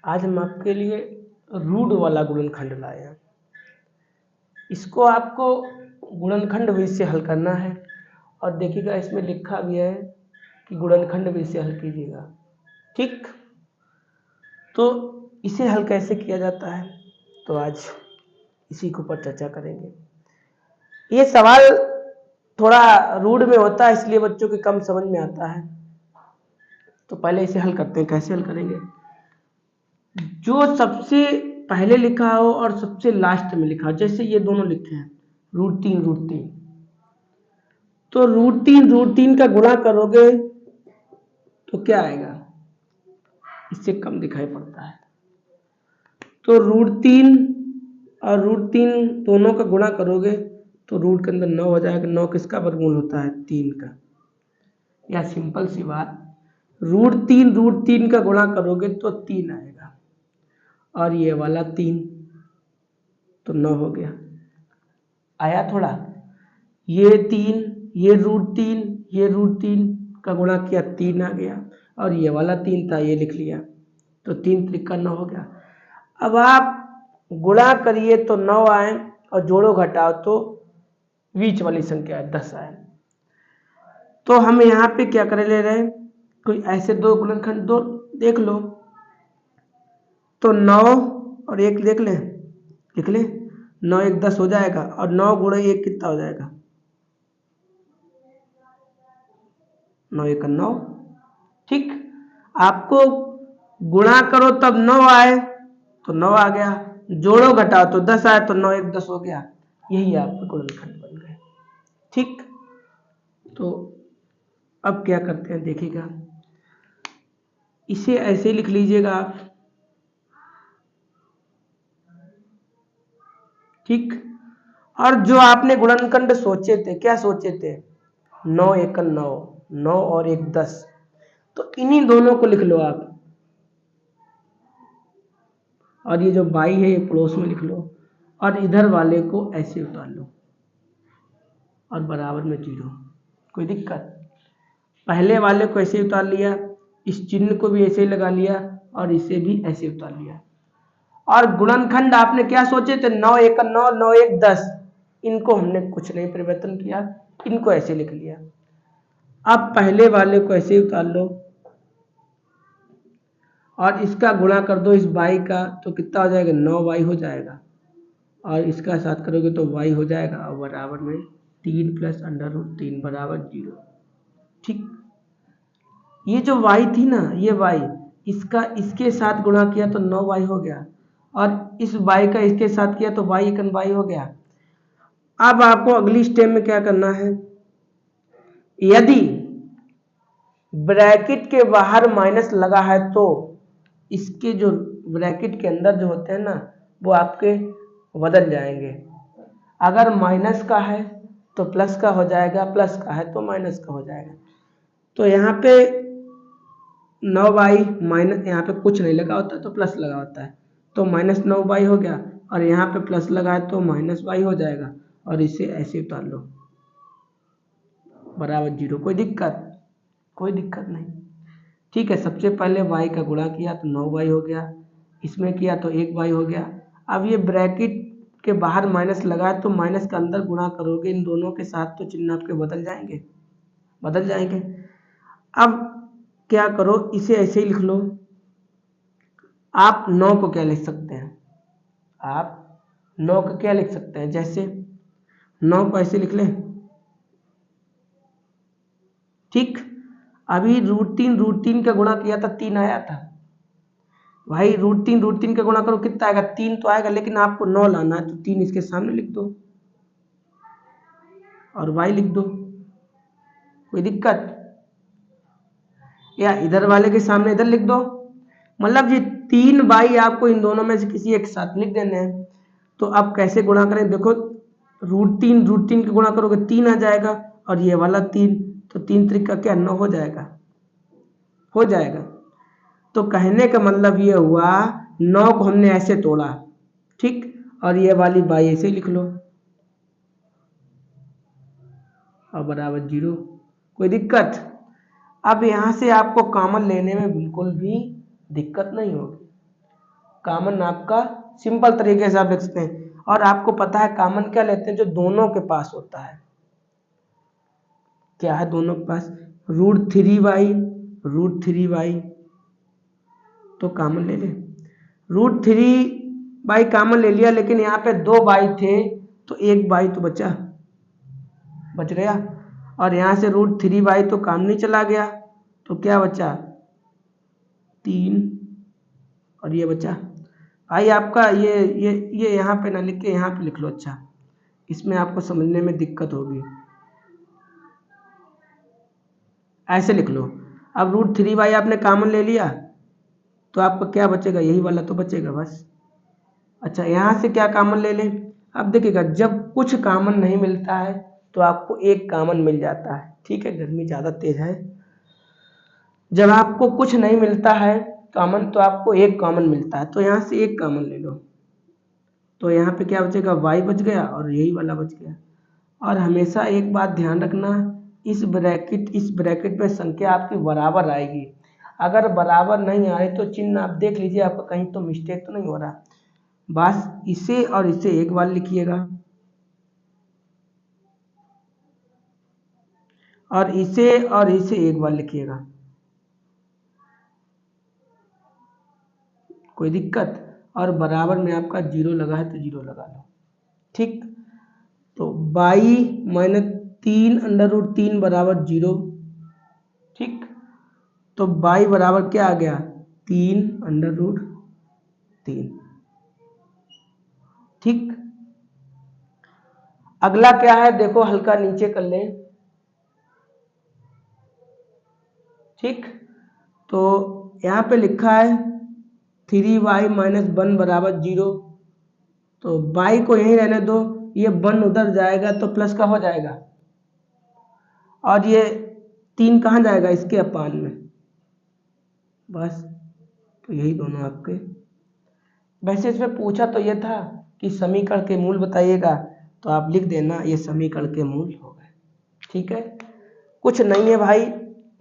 आज हम आपके लिए रूट वाला गुणनखंड लाए हैं। इसको आपको गुणनखंड विधि से हल करना है और देखिएगा इसमें लिखा भी है कि गुणनखंड विधि से हल कीजिएगा। ठीक, तो इसे हल कैसे किया जाता है तो आज इसी के ऊपर चर्चा करेंगे। ये सवाल थोड़ा रूड में होता है इसलिए बच्चों के कम समझ में आता है। तो पहले इसे हल करते हैं। कैसे हल करेंगे? जो सबसे पहले लिखा हो और सबसे लास्ट में लिखा हो, जैसे ये दोनों लिखे हैं √3 तो √3 का गुणा करोगे तो क्या आएगा? इससे कम दिखाई पड़ता है। तो √3 और √3 दोनों का गुणा करोगे तो रूट के अंदर 9 हो जाएगा। 9 किसका वर्गमूल होता है? 3 का। या सिंपल सी बात, √3 का गुणा करोगे तो 3 आएगा और ये वाला 3 तो 9 हो गया। आया थोड़ा? ये 3, ये √3, ये √3 का गुणा किया 3 आ गया और ये वाला 3 था, ये लिख लिया तो 3 त्रिका 9 हो गया। अब आप गुणा करिए तो 9 आए और जोड़ो घटाओ तो बीच वाली संख्या 10 आए। तो हम यहाँ पे क्या कर ले रहे हैं? कोई ऐसे दो गुणनखंड दो देख लो तो 9 और 1 देख ले, लिख ले। 9 1 10 हो जाएगा और 9 गुणे 1 कितना हो जाएगा? 9 1 9। ठीक, आपको गुणा करो तब 9 आए तो 9 आ गया, जोड़ो घटाओ तो 10 आए तो 9 1 10 हो गया। यही आपके गुणनखंड बन गए। ठीक, तो अब क्या करते हैं देखिएगा, इसे ऐसे लिख लीजिएगा आप। ठीक, और जो आपने गुणनखंड सोचे थे, क्या सोचे थे? 9 1 9, 9 और 1 10, तो इन्हीं दोनों को लिख लो आप। और ये जो बाई है ये पड़ोस में लिख लो और इधर वाले को ऐसे उतार लो और बराबर में 0। कोई दिक्कत? पहले वाले को ऐसे उतार लिया, इस चिन्ह को भी ऐसे ही लगा लिया और इसे भी ऐसे उतार लिया। और गुणनखंड आपने क्या सोचे थे? 9 1 9, 9 1 10। इनको हमने कुछ नहीं परिवर्तन किया, इनको ऐसे लिख लिया। अब पहले वाले को ऐसे उतार लो और इसका गुणा कर दो इस बाई का तो कितना हो जाएगा? 9y हो जाएगा और इसका साथ करोगे तो y हो जाएगा और बराबर में 3 + √3 बराबर 0। ठीक, ये जो y थी ना, ये y, इसका इसके साथ गुणा किया तो 9y हो गया और इस y का इसके साथ किया तो y एकन y हो गया। अब आपको अगली स्टेप में क्या करना है? यदि ब्रैकेट के बाहर माइनस लगा है तो इसके जो ब्रैकेट के अंदर जो होते हैं ना वो आपके बदल जाएंगे। अगर माइनस का है तो प्लस का हो जाएगा, प्लस का है तो माइनस का हो जाएगा। तो यहाँ पे 9y माइनस, यहाँ पे कुछ नहीं लगा होता तो प्लस लगा होता है तो -9y हो गया और यहाँ पे प्लस लगा है तो -y हो जाएगा और इसे ऐसे उतार लो बराबर 0। कोई दिक्कत? कोई दिक्कत नहीं। ठीक है, सबसे पहले y का गुणा किया तो 9y हो गया, इसमें किया तो 1y हो गया। अब ये ब्रैकेट के बाहर माइनस लगा है तो माइनस के अंदर गुणा करोगे इन दोनों के साथ तो चिन्ह आपके बदल जाएंगे, बदल जाएंगे। अब क्या करो, इसे ऐसे ही लिख लो। आप 9 को क्या लिख सकते हैं? आप 9 को क्या लिख सकते हैं? जैसे 9 को ऐसे लिख लें। ठीक, अभी √3 का गुणा किया था 3 आया था भाई। √3 का गुणा करो कितना आएगा? 3 तो आएगा, लेकिन आपको 9 लाना है तो 3 इसके सामने लिख दो और y लिख दो। कोई दिक्कत? या इधर वाले के सामने इधर लिख दो। मतलब ये 3y आपको इन दोनों में से किसी एक साथ लिख देने हैं। तो अब कैसे गुणा करें? देखो, √3 का गुणा करोगे 3 आ जाएगा और ये वाला 3 तो 3 त्रिक का क्या 9 हो जाएगा, हो जाएगा। तो कहने का मतलब ये हुआ 9 को हमने ऐसे तोड़ा, ठीक, और ये वाली बाई ऐसे लिख लो और बराबर 0। कोई दिक्कत? अब यहाँ से आपको कॉमन लेने में बिल्कुल भी दिक्कत नहीं होगी। कॉमन आपका सिंपल तरीके से आप लिख सकते हैं। और आपको पता है कॉमन क्या लेते हैं, जो दोनों के पास होता है। क्या है दोनों के पास, √3y तो कॉमन ले ले। √3y कॉमन ले लिया, लेकिन यहाँ पे 2y थे तो 1y तो बच गया। और यहाँ से √3y तो काम नहीं चला गया, तो क्या बचा 3, और ये बचा भाई आपका ये यहाँ पे ना लिख के यहाँ पे लिख लो। अच्छा, इसमें आपको समझने में दिक्कत होगी, ऐसे लिख लो। अब √3y आपने कॉमन ले लिया तो आपका क्या बचेगा, यही वाला तो बचेगा बस। अच्छा, यहाँ से क्या कॉमन ले लें। अब देखिएगा, जब कुछ कॉमन नहीं मिलता है तो आपको एक कॉमन मिल जाता है। ठीक है, गर्मी ज़्यादा तेज है। जब आपको कुछ नहीं मिलता है कॉमन तो आपको एक कॉमन मिलता है, तो यहाँ से एक कॉमन ले लो। तो यहाँ पे क्या बचेगा, y बच गया और यही वाला बच गया। और हमेशा एक बात ध्यान रखना, इस ब्रैकेट में संख्या आपकी बराबर आएगी। अगर बराबर नहीं आए तो चिन्ह आप देख लीजिए, आपका कहीं तो मिस्टेक तो नहीं हो रहा। बस इसे और इसे एक बार लिखिएगा, और इसे और इसे एक बार लिखिएगा। कोई दिक्कत। और बराबर में आपका 0 लगा है तो 0 लगा लो। ठीक, तो y-3 बराबर 0। ठीक, तो y बराबर क्या आ गया, 3√3। ठीक, अगला क्या है देखो, हल्का नीचे कर लें। ठीक, तो यहाँ पे लिखा है 3y-1 बराबर 0। तो y को यहीं रहने दो, ये 1 उधर जाएगा तो प्लस का हो जाएगा, और ये 3 कहाँ जाएगा, इसके अपान में। बस, तो यही दोनों आपके। वैसे इसमें पूछा तो ये था कि समीकरण के मूल बताइएगा, तो आप लिख देना ये समीकरण के मूल हो गए। ठीक है, कुछ नहीं है भाई,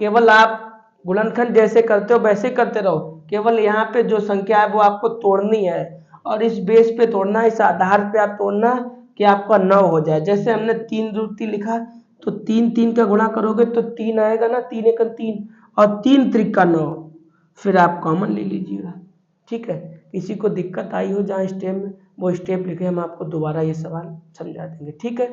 केवल आप गुणनखंड जैसे करते हो वैसे करते रहो। केवल यहाँ पे जो संख्या है वो आपको तोड़नी है, और इस बेस पे तोड़ना, इस आधार पे आप तोड़ना कि आपका 9 हो जाए। जैसे हमने 3√3 लिखा, तो 3 का गुणा करोगे तो 3 आएगा ना, 3 × 3 और 3 त्रिक का 9, फिर आप कॉमन ले लीजिएगा। ठीक है, किसी को दिक्कत आई हो जहाँ स्टेप में, वो स्टेप लिखे, हम आपको दोबारा ये सवाल समझा देंगे। ठीक है।